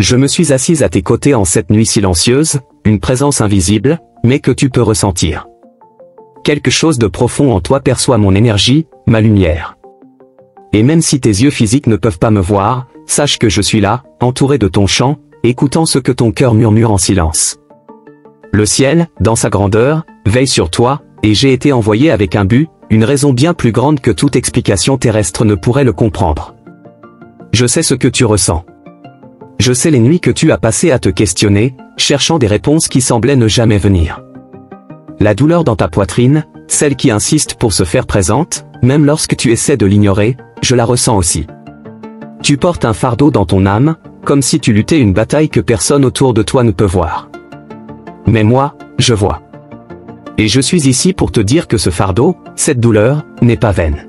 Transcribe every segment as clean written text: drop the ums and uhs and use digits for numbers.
Je me suis assise à tes côtés en cette nuit silencieuse, une présence invisible, mais que tu peux ressentir. Quelque chose de profond en toi perçoit mon énergie, ma lumière. Et même si tes yeux physiques ne peuvent pas me voir, sache que je suis là, entouré de ton chant, écoutant ce que ton cœur murmure en silence. Le ciel, dans sa grandeur, veille sur toi, et j'ai été envoyé avec un but, une raison bien plus grande que toute explication terrestre ne pourrait le comprendre. Je sais ce que tu ressens. Je sais les nuits que tu as passées à te questionner, cherchant des réponses qui semblaient ne jamais venir. La douleur dans ta poitrine, celle qui insiste pour se faire présente, même lorsque tu essaies de l'ignorer, je la ressens aussi. Tu portes un fardeau dans ton âme, comme si tu luttais une bataille que personne autour de toi ne peut voir. Mais moi, je vois. Et je suis ici pour te dire que ce fardeau, cette douleur, n'est pas vaine.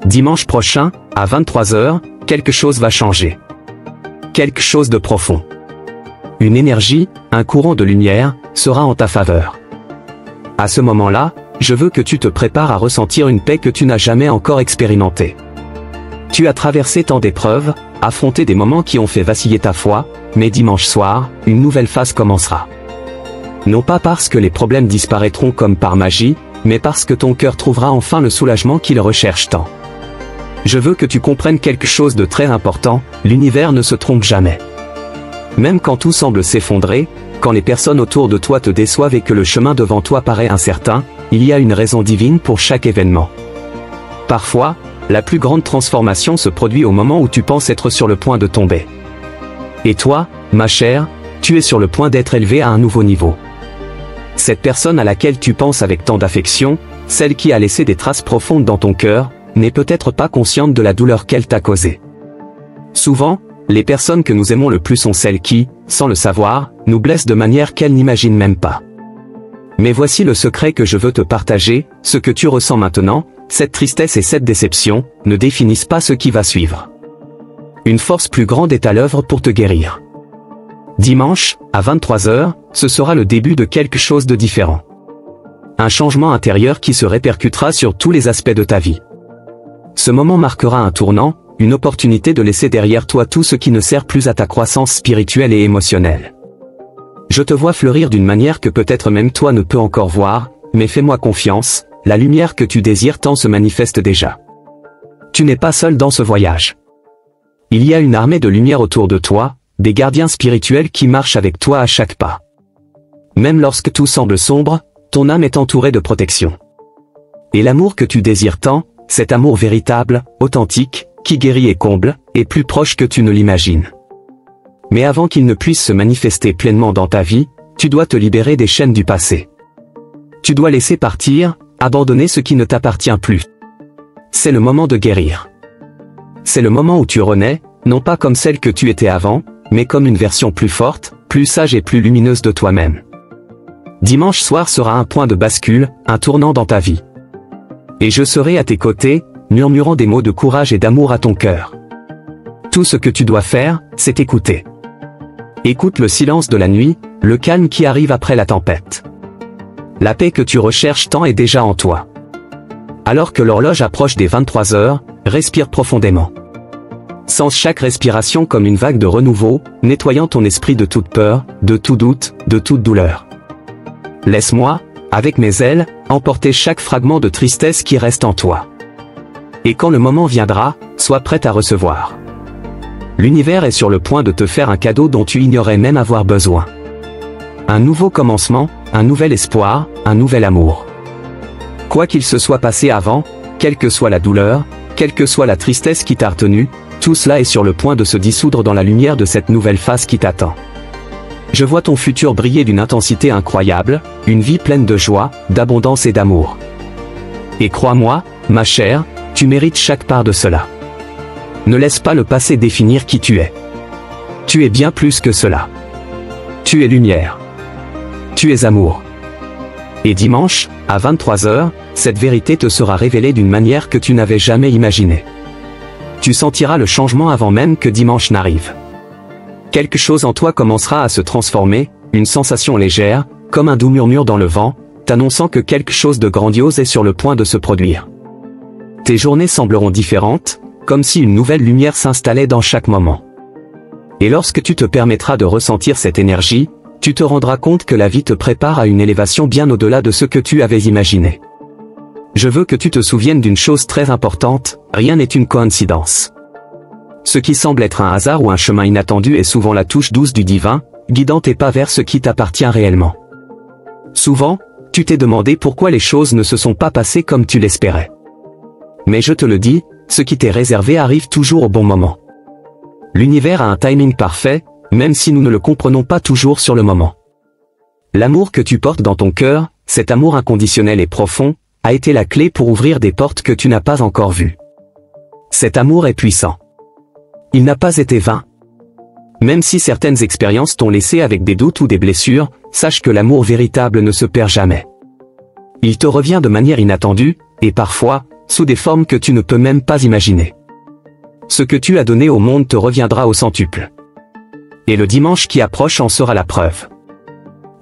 Dimanche prochain, à 23h, quelque chose va changer. Quelque chose de profond. Une énergie, un courant de lumière, sera en ta faveur. À ce moment-là, je veux que tu te prépares à ressentir une paix que tu n'as jamais encore expérimentée. Tu as traversé tant d'épreuves, affronté des moments qui ont fait vaciller ta foi, mais dimanche soir, une nouvelle phase commencera. Non pas parce que les problèmes disparaîtront comme par magie, mais parce que ton cœur trouvera enfin le soulagement qu'il recherche tant. Je veux que tu comprennes quelque chose de très important, l'univers ne se trompe jamais. Même quand tout semble s'effondrer, quand les personnes autour de toi te déçoivent et que le chemin devant toi paraît incertain, il y a une raison divine pour chaque événement. Parfois, la plus grande transformation se produit au moment où tu penses être sur le point de tomber. Et toi, ma chère, tu es sur le point d'être élevé à un nouveau niveau. Cette personne à laquelle tu penses avec tant d'affection, celle qui a laissé des traces profondes dans ton cœur, n'est peut-être pas consciente de la douleur qu'elle t'a causée. Souvent, les personnes que nous aimons le plus sont celles qui, sans le savoir, nous blessent de manière qu'elles n'imaginent même pas. Mais voici le secret que je veux te partager, ce que tu ressens maintenant, cette tristesse et cette déception, ne définissent pas ce qui va suivre. Une force plus grande est à l'œuvre pour te guérir. Dimanche, à 23h, ce sera le début de quelque chose de différent. Un changement intérieur qui se répercutera sur tous les aspects de ta vie. Ce moment marquera un tournant, une opportunité de laisser derrière toi tout ce qui ne sert plus à ta croissance spirituelle et émotionnelle. Je te vois fleurir d'une manière que peut-être même toi ne peux encore voir, mais fais-moi confiance, la lumière que tu désires tant se manifeste déjà. Tu n'es pas seul dans ce voyage. Il y a une armée de lumière autour de toi, des gardiens spirituels qui marchent avec toi à chaque pas. Même lorsque tout semble sombre, ton âme est entourée de protection. Et l'amour que tu désires tant, cet amour véritable, authentique, qui guérit et comble, est plus proche que tu ne l'imagines. Mais avant qu'il ne puisse se manifester pleinement dans ta vie, tu dois te libérer des chaînes du passé. Tu dois laisser partir, abandonner ce qui ne t'appartient plus. C'est le moment de guérir. C'est le moment où tu renais, non pas comme celle que tu étais avant, mais comme une version plus forte, plus sage et plus lumineuse de toi-même. Dimanche soir sera un point de bascule, un tournant dans ta vie. Et je serai à tes côtés, murmurant des mots de courage et d'amour à ton cœur. Tout ce que tu dois faire, c'est écouter. Écoute le silence de la nuit, le calme qui arrive après la tempête. La paix que tu recherches tant est déjà en toi. Alors que l'horloge approche des 23h, respire profondément. Sens chaque respiration comme une vague de renouveau, nettoyant ton esprit de toute peur, de tout doute, de toute douleur. Laisse-moi, avec mes ailes, emporter chaque fragment de tristesse qui reste en toi. Et quand le moment viendra, sois prête à recevoir. L'univers est sur le point de te faire un cadeau dont tu ignorais même avoir besoin. Un nouveau commencement, un nouvel espoir, un nouvel amour. Quoi qu'il se soit passé avant, quelle que soit la douleur, quelle que soit la tristesse qui t'a retenu, tout cela est sur le point de se dissoudre dans la lumière de cette nouvelle phase qui t'attend. Je vois ton futur briller d'une intensité incroyable, une vie pleine de joie, d'abondance et d'amour. Et crois-moi, ma chère, tu mérites chaque part de cela. Ne laisse pas le passé définir qui tu es. Tu es bien plus que cela. Tu es lumière. Tu es amour. Et dimanche, à 23h, cette vérité te sera révélée d'une manière que tu n'avais jamais imaginée. Tu sentiras le changement avant même que dimanche n'arrive. Quelque chose en toi commencera à se transformer, une sensation légère, comme un doux murmure dans le vent, t'annonçant que quelque chose de grandiose est sur le point de se produire. Tes journées sembleront différentes, comme si une nouvelle lumière s'installait dans chaque moment. Et lorsque tu te permettras de ressentir cette énergie, tu te rendras compte que la vie te prépare à une élévation bien au-delà de ce que tu avais imaginé. Je veux que tu te souviennes d'une chose très importante, rien n'est une coïncidence. Ce qui semble être un hasard ou un chemin inattendu est souvent la touche douce du divin, guidant tes pas vers ce qui t'appartient réellement. Souvent, tu t'es demandé pourquoi les choses ne se sont pas passées comme tu l'espérais. Mais je te le dis, ce qui t'est réservé arrive toujours au bon moment. L'univers a un timing parfait, même si nous ne le comprenons pas toujours sur le moment. L'amour que tu portes dans ton cœur, cet amour inconditionnel et profond, a été la clé pour ouvrir des portes que tu n'as pas encore vues. Cet amour est puissant. Il n'a pas été vain. Même si certaines expériences t'ont laissé avec des doutes ou des blessures, sache que l'amour véritable ne se perd jamais. Il te revient de manière inattendue, et parfois, sous des formes que tu ne peux même pas imaginer. Ce que tu as donné au monde te reviendra au centuple. Et le dimanche qui approche en sera la preuve.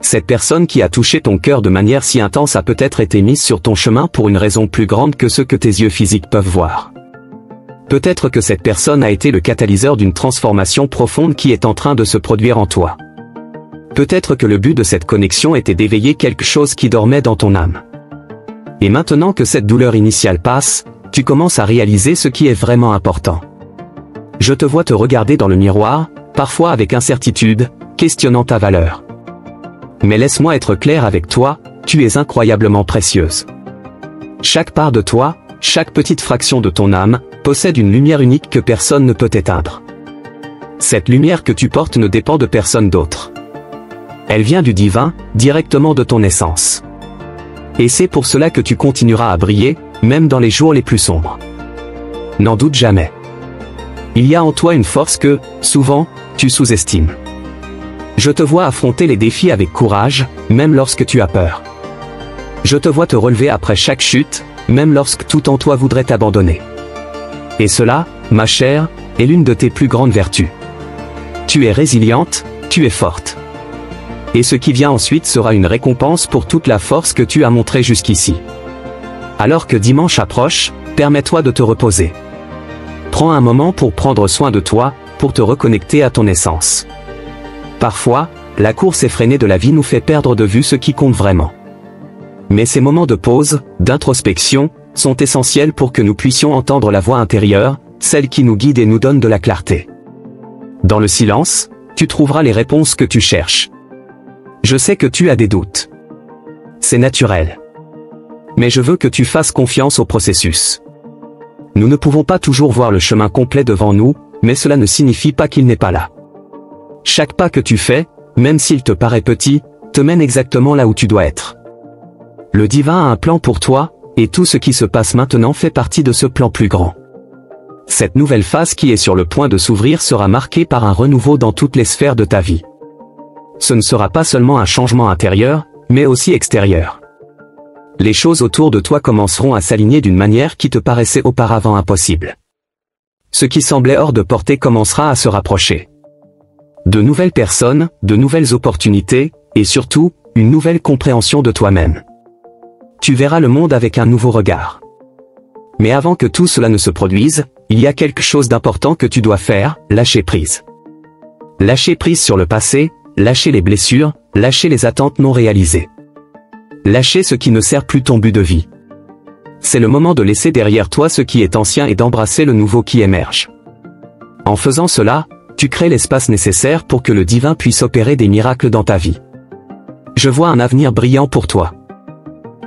Cette personne qui a touché ton cœur de manière si intense a peut-être été mise sur ton chemin pour une raison plus grande que ce que tes yeux physiques peuvent voir. Peut-être que cette personne a été le catalyseur d'une transformation profonde qui est en train de se produire en toi. Peut-être que le but de cette connexion était d'éveiller quelque chose qui dormait dans ton âme. Et maintenant que cette douleur initiale passe, tu commences à réaliser ce qui est vraiment important. Je te vois te regarder dans le miroir, parfois avec incertitude, questionnant ta valeur. Mais laisse-moi être clair avec toi, tu es incroyablement précieuse. Chaque part de toi, chaque petite fraction de ton âme, possède une lumière unique que personne ne peut éteindre. Cette lumière que tu portes ne dépend de personne d'autre. Elle vient du divin, directement de ton essence. Et c'est pour cela que tu continueras à briller, même dans les jours les plus sombres. N'en doute jamais. Il y a en toi une force que, souvent, tu sous-estimes. Je te vois affronter les défis avec courage, même lorsque tu as peur. Je te vois te relever après chaque chute, même lorsque tout en toi voudrait t'abandonner. Et cela, ma chère, est l'une de tes plus grandes vertus. Tu es résiliente, tu es forte. Et ce qui vient ensuite sera une récompense pour toute la force que tu as montrée jusqu'ici. Alors que dimanche approche, permets-toi de te reposer. Prends un moment pour prendre soin de toi, pour te reconnecter à ton essence. Parfois, la course effrénée de la vie nous fait perdre de vue ce qui compte vraiment. Mais ces moments de pause, d'introspection, sont essentiels pour que nous puissions entendre la voix intérieure, celle qui nous guide et nous donne de la clarté. Dans le silence, tu trouveras les réponses que tu cherches. Je sais que tu as des doutes. C'est naturel. Mais je veux que tu fasses confiance au processus. Nous ne pouvons pas toujours voir le chemin complet devant nous, mais cela ne signifie pas qu'il n'est pas là. Chaque pas que tu fais, même s'il te paraît petit, te mène exactement là où tu dois être. Le divin a un plan pour toi, et tout ce qui se passe maintenant fait partie de ce plan plus grand. Cette nouvelle phase qui est sur le point de s'ouvrir sera marquée par un renouveau dans toutes les sphères de ta vie. Ce ne sera pas seulement un changement intérieur, mais aussi extérieur. Les choses autour de toi commenceront à s'aligner d'une manière qui te paraissait auparavant impossible. Ce qui semblait hors de portée commencera à se rapprocher. De nouvelles personnes, de nouvelles opportunités, et surtout, une nouvelle compréhension de toi-même. Tu verras le monde avec un nouveau regard. Mais avant que tout cela ne se produise, il y a quelque chose d'important que tu dois faire, lâcher prise. Lâcher prise sur le passé, lâcher les blessures, lâcher les attentes non réalisées. Lâcher ce qui ne sert plus ton but de vie. C'est le moment de laisser derrière toi ce qui est ancien et d'embrasser le nouveau qui émerge. En faisant cela, tu crées l'espace nécessaire pour que le divin puisse opérer des miracles dans ta vie. Je vois un avenir brillant pour toi.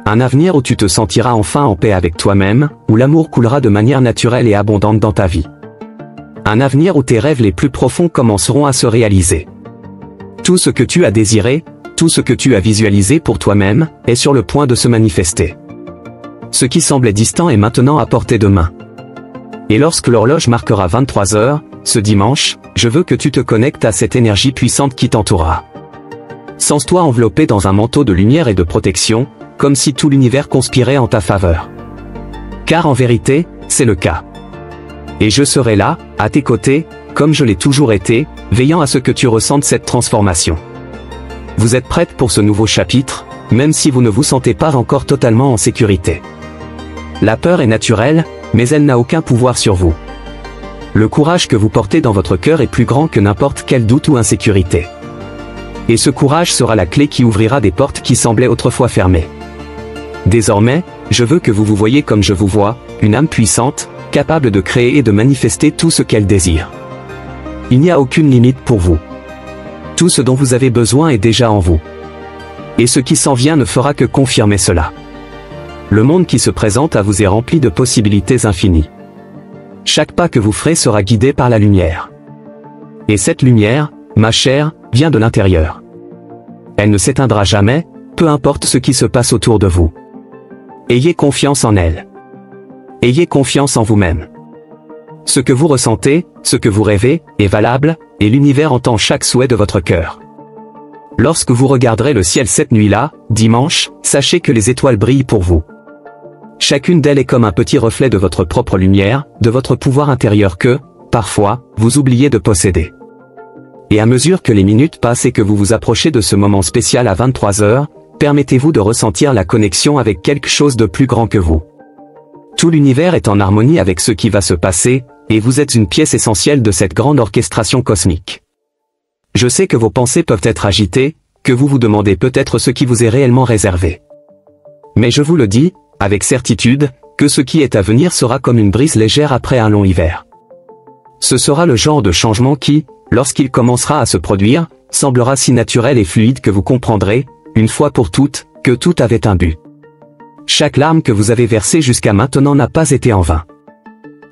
Un avenir où tu te sentiras enfin en paix avec toi-même, où l'amour coulera de manière naturelle et abondante dans ta vie. Un avenir où tes rêves les plus profonds commenceront à se réaliser. Tout ce que tu as désiré, tout ce que tu as visualisé pour toi-même, est sur le point de se manifester. Ce qui semblait distant est maintenant à portée de main. Et lorsque l'horloge marquera 23 heures, ce dimanche, je veux que tu te connectes à cette énergie puissante qui t'entourera. Sens-toi enveloppé dans un manteau de lumière et de protection, comme si tout l'univers conspirait en ta faveur. Car en vérité, c'est le cas. Et je serai là, à tes côtés, comme je l'ai toujours été, veillant à ce que tu ressentes cette transformation. Vous êtes prête pour ce nouveau chapitre, même si vous ne vous sentez pas encore totalement en sécurité. La peur est naturelle, mais elle n'a aucun pouvoir sur vous. Le courage que vous portez dans votre cœur est plus grand que n'importe quel doute ou insécurité. Et ce courage sera la clé qui ouvrira des portes qui semblaient autrefois fermées. Désormais, je veux que vous vous voyez comme je vous vois, une âme puissante, capable de créer et de manifester tout ce qu'elle désire. Il n'y a aucune limite pour vous. Tout ce dont vous avez besoin est déjà en vous. Et ce qui s'en vient ne fera que confirmer cela. Le monde qui se présente à vous est rempli de possibilités infinies. Chaque pas que vous ferez sera guidé par la lumière. Et cette lumière, ma chère, vient de l'intérieur. Elle ne s'éteindra jamais, peu importe ce qui se passe autour de vous. Ayez confiance en elle. Ayez confiance en vous-même. Ce que vous ressentez, ce que vous rêvez, est valable, et l'univers entend chaque souhait de votre cœur. Lorsque vous regarderez le ciel cette nuit-là, dimanche, sachez que les étoiles brillent pour vous. Chacune d'elles est comme un petit reflet de votre propre lumière, de votre pouvoir intérieur que, parfois, vous oubliez de posséder. Et à mesure que les minutes passent et que vous vous approchez de ce moment spécial à 23 h, permettez-vous de ressentir la connexion avec quelque chose de plus grand que vous. Tout l'univers est en harmonie avec ce qui va se passer, et vous êtes une pièce essentielle de cette grande orchestration cosmique. Je sais que vos pensées peuvent être agitées, que vous vous demandez peut-être ce qui vous est réellement réservé. Mais je vous le dis, avec certitude, que ce qui est à venir sera comme une brise légère après un long hiver. Ce sera le genre de changement qui, lorsqu'il commencera à se produire, semblera si naturel et fluide que vous comprendrez, une fois pour toutes, que tout avait un but. Chaque larme que vous avez versée jusqu'à maintenant n'a pas été en vain.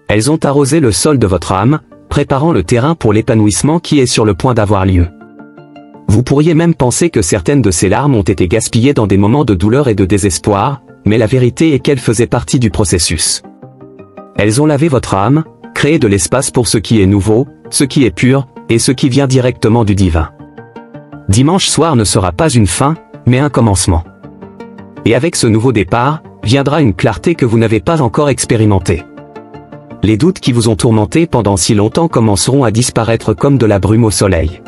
Elles ont arrosé le sol de votre âme, préparant le terrain pour l'épanouissement qui est sur le point d'avoir lieu. Vous pourriez même penser que certaines de ces larmes ont été gaspillées dans des moments de douleur et de désespoir, mais la vérité est qu'elles faisaient partie du processus. Elles ont lavé votre âme, créé de l'espace pour ce qui est nouveau, ce qui est pur, et ce qui vient directement du divin. Dimanche soir ne sera pas une fin, mais un commencement. Et avec ce nouveau départ, viendra une clarté que vous n'avez pas encore expérimentée. Les doutes qui vous ont tourmenté pendant si longtemps commenceront à disparaître comme de la brume au soleil.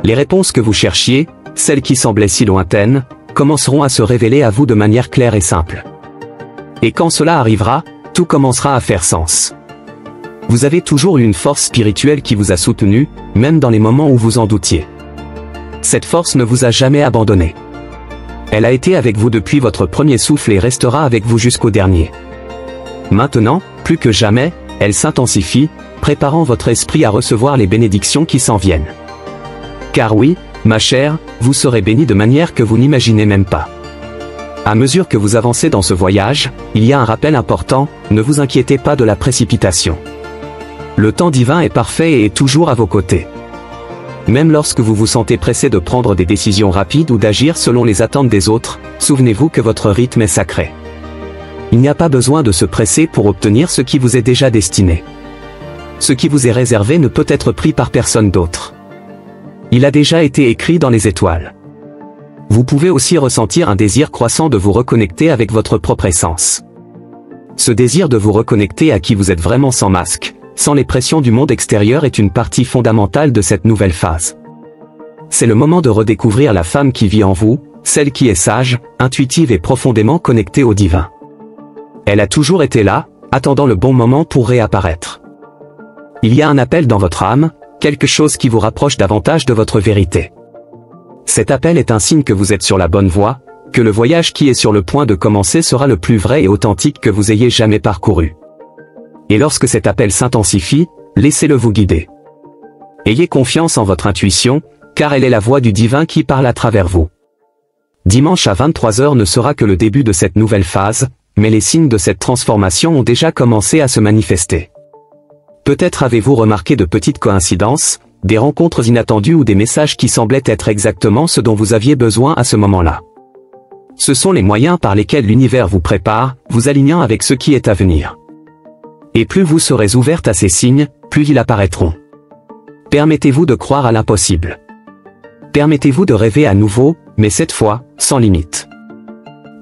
Les réponses que vous cherchiez, celles qui semblaient si lointaines, commenceront à se révéler à vous de manière claire et simple. Et quand cela arrivera, tout commencera à faire sens. Vous avez toujours eu une force spirituelle qui vous a soutenu, même dans les moments où vous en doutiez. Cette force ne vous a jamais abandonné. Elle a été avec vous depuis votre premier souffle et restera avec vous jusqu'au dernier. Maintenant, plus que jamais, elle s'intensifie, préparant votre esprit à recevoir les bénédictions qui s'en viennent. Car oui, ma chère, vous serez bénie de manière que vous n'imaginez même pas. À mesure que vous avancez dans ce voyage, il y a un rappel important, ne vous inquiétez pas de la précipitation. Le temps divin est parfait et est toujours à vos côtés. Même lorsque vous vous sentez pressé de prendre des décisions rapides ou d'agir selon les attentes des autres, souvenez-vous que votre rythme est sacré. Il n'y a pas besoin de se presser pour obtenir ce qui vous est déjà destiné. Ce qui vous est réservé ne peut être pris par personne d'autre. Il a déjà été écrit dans les étoiles. Vous pouvez aussi ressentir un désir croissant de vous reconnecter avec votre propre essence. Ce désir de vous reconnecter à qui vous êtes vraiment sans masque, sans les pressions du monde extérieur est une partie fondamentale de cette nouvelle phase. C'est le moment de redécouvrir la femme qui vit en vous, celle qui est sage, intuitive et profondément connectée au divin. Elle a toujours été là, attendant le bon moment pour réapparaître. Il y a un appel dans votre âme, quelque chose qui vous rapproche davantage de votre vérité. Cet appel est un signe que vous êtes sur la bonne voie, que le voyage qui est sur le point de commencer sera le plus vrai et authentique que vous ayez jamais parcouru. Et lorsque cet appel s'intensifie, laissez-le vous guider. Ayez confiance en votre intuition, car elle est la voix du divin qui parle à travers vous. Dimanche à 23 h ne sera que le début de cette nouvelle phase, mais les signes de cette transformation ont déjà commencé à se manifester. Peut-être avez-vous remarqué de petites coïncidences, des rencontres inattendues ou des messages qui semblaient être exactement ce dont vous aviez besoin à ce moment-là. Ce sont les moyens par lesquels l'univers vous prépare, vous alignant avec ce qui est à venir. Et plus vous serez ouverte à ces signes, plus ils apparaîtront. Permettez-vous de croire à l'impossible. Permettez-vous de rêver à nouveau, mais cette fois, sans limite.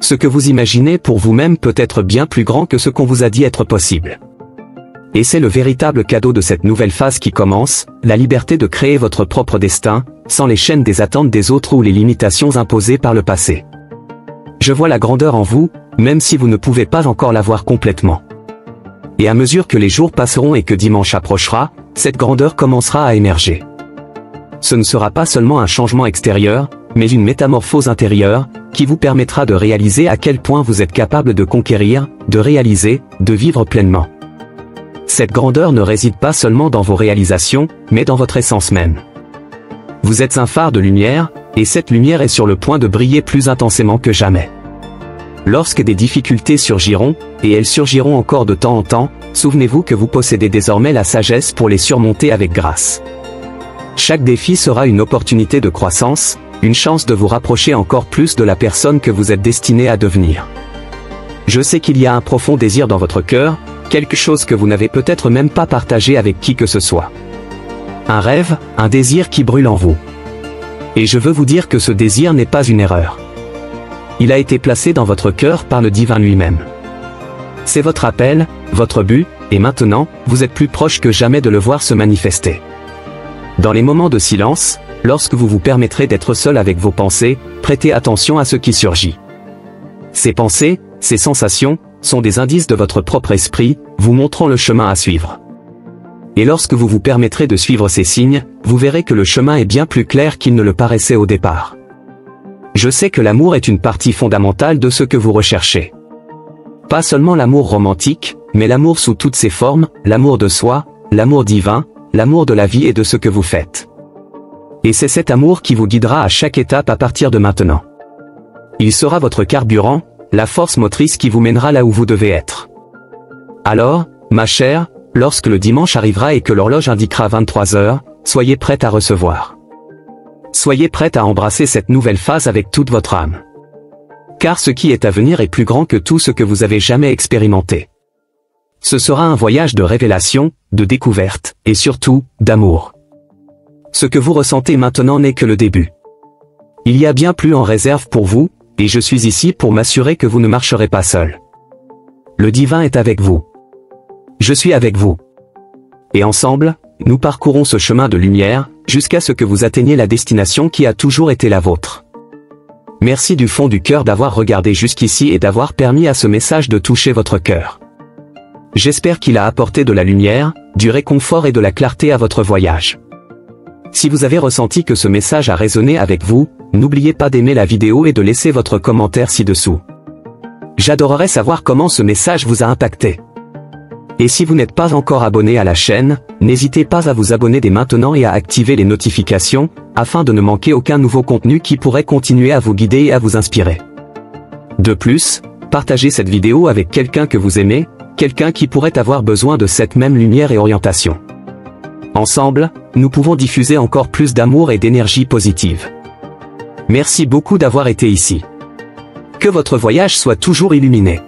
Ce que vous imaginez pour vous-même peut être bien plus grand que ce qu'on vous a dit être possible. Et c'est le véritable cadeau de cette nouvelle phase qui commence, la liberté de créer votre propre destin, sans les chaînes des attentes des autres ou les limitations imposées par le passé. Je vois la grandeur en vous, même si vous ne pouvez pas encore la voir complètement. Et à mesure que les jours passeront et que dimanche approchera, cette grandeur commencera à émerger. Ce ne sera pas seulement un changement extérieur, mais une métamorphose intérieure, qui vous permettra de réaliser à quel point vous êtes capable de conquérir, de réaliser, de vivre pleinement. Cette grandeur ne réside pas seulement dans vos réalisations, mais dans votre essence même. Vous êtes un phare de lumière, et cette lumière est sur le point de briller plus intensément que jamais. Lorsque des difficultés surgiront, et elles surgiront encore de temps en temps, souvenez-vous que vous possédez désormais la sagesse pour les surmonter avec grâce. Chaque défi sera une opportunité de croissance, une chance de vous rapprocher encore plus de la personne que vous êtes destiné à devenir. Je sais qu'il y a un profond désir dans votre cœur, quelque chose que vous n'avez peut-être même pas partagé avec qui que ce soit. Un rêve, un désir qui brûle en vous. Et je veux vous dire que ce désir n'est pas une erreur. Il a été placé dans votre cœur par le divin lui-même. C'est votre appel, votre but, et maintenant, vous êtes plus proche que jamais de le voir se manifester. Dans les moments de silence, lorsque vous vous permettrez d'être seul avec vos pensées, prêtez attention à ce qui surgit. Ces pensées, ces sensations, sont des indices de votre propre esprit, vous montrant le chemin à suivre. Et lorsque vous vous permettrez de suivre ces signes, vous verrez que le chemin est bien plus clair qu'il ne le paraissait au départ. Je sais que l'amour est une partie fondamentale de ce que vous recherchez. Pas seulement l'amour romantique, mais l'amour sous toutes ses formes, l'amour de soi, l'amour divin, l'amour de la vie et de ce que vous faites. Et c'est cet amour qui vous guidera à chaque étape à partir de maintenant. Il sera votre carburant, la force motrice qui vous mènera là où vous devez être. Alors, ma chère, lorsque le dimanche arrivera et que l'horloge indiquera 23 heures, soyez prête à recevoir. Soyez prête à embrasser cette nouvelle phase avec toute votre âme. Car ce qui est à venir est plus grand que tout ce que vous avez jamais expérimenté. Ce sera un voyage de révélation, de découverte, et surtout, d'amour. Ce que vous ressentez maintenant n'est que le début. Il y a bien plus en réserve pour vous, et je suis ici pour m'assurer que vous ne marcherez pas seul. Le divin est avec vous. Je suis avec vous. Et ensemble, nous parcourons ce chemin de lumière, jusqu'à ce que vous atteigniez la destination qui a toujours été la vôtre. Merci du fond du cœur d'avoir regardé jusqu'ici et d'avoir permis à ce message de toucher votre cœur. J'espère qu'il a apporté de la lumière, du réconfort et de la clarté à votre voyage. Si vous avez ressenti que ce message a résonné avec vous, n'oubliez pas d'aimer la vidéo et de laisser votre commentaire ci-dessous. J'adorerais savoir comment ce message vous a impacté. Et si vous n'êtes pas encore abonné à la chaîne, n'hésitez pas à vous abonner dès maintenant et à activer les notifications, afin de ne manquer aucun nouveau contenu qui pourrait continuer à vous guider et à vous inspirer. De plus, partagez cette vidéo avec quelqu'un que vous aimez, quelqu'un qui pourrait avoir besoin de cette même lumière et orientation. Ensemble, nous pouvons diffuser encore plus d'amour et d'énergie positive. Merci beaucoup d'avoir été ici. Que votre voyage soit toujours illuminé.